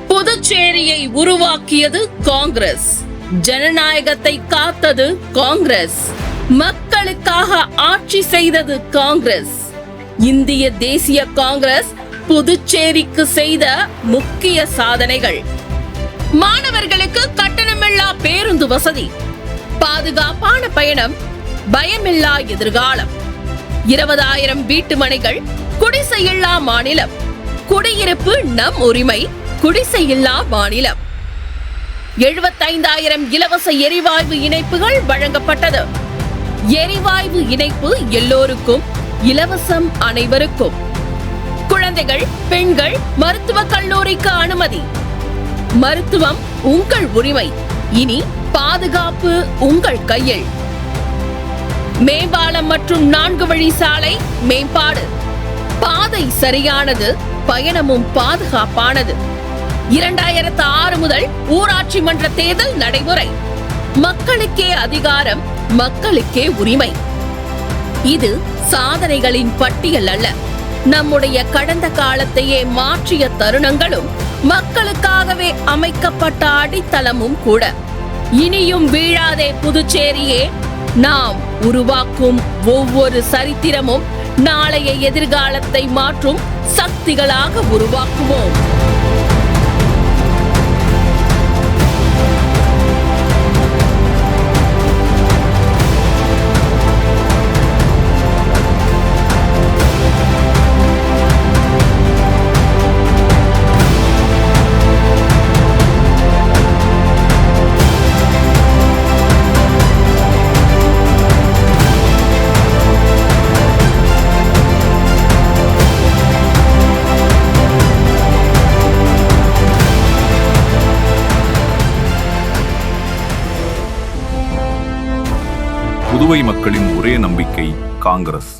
புதுச்சேரியை உருவாக்கியது காங்கிரஸ், ஜனநாயகத்தை காத்தது காங்கிரஸ், மக்களுக்காக ஆட்சி செய்தது காங்கிரஸ். இந்திய தேசிய காங்கிரஸ் புதுச்சேரிக்கு செய்த முக்கிய சாதனைகள்: மாணவர்களுக்கு கட்டணமில்லா பேருந்து வசதி, பாதுகாப்பான பயணம், பயமில்லா எதிர்காலம், 20,000 வீட்டு மனைகள், குடிசையில்லா மாநிலம், குடியிருப்பு நம் உரிமை, குடிசையில்லா மாநிலம், 75,000 இலவச எரிவாயு இணைப்புகள் வழங்கப்பட்டது. எரிவாயு இணைப்பு எல்லோருக்கும், இலவசம் அனைவருக்கும். குழந்தைகள், பெண்கள் மருத்துவக் கல்லூரிக்கு அனுமதி. மருத்துவம் உங்கள் உரிமை, இனி பாதுகாப்பு உங்கள் கையில். மேம்பாலம் மற்றும் 4 வழி சாலை மேம்பாடு, பாதை சரியானது, பயணமும் பாதுகாப்பானது. 2006 முதல் ஊராட்சி மன்ற தேர்தல் நடைமுறை. மக்களுக்கே அதிகாரம், மக்களுக்கே உரிமை. இது சாதனைகளின் பட்டியல் அல்ல, நம்முடைய கடந்த காலத்தையே மாற்றிய தருணங்களும் மக்களுக்காகவே அமைக்கப்பட்ட அடித்தளமும் கூட. இனியும் வீழாதே புதுச்சேரியே, நாம் உருவாக்கும் ஒவ்வொரு சரித்திரமும் நாளைய எதிர்காலத்தை மாற்றும் சக்திகளாக உருவாக்குவோம். புதுவை மக்களின் ஒரே நம்பிக்கை காங்கிரஸ்.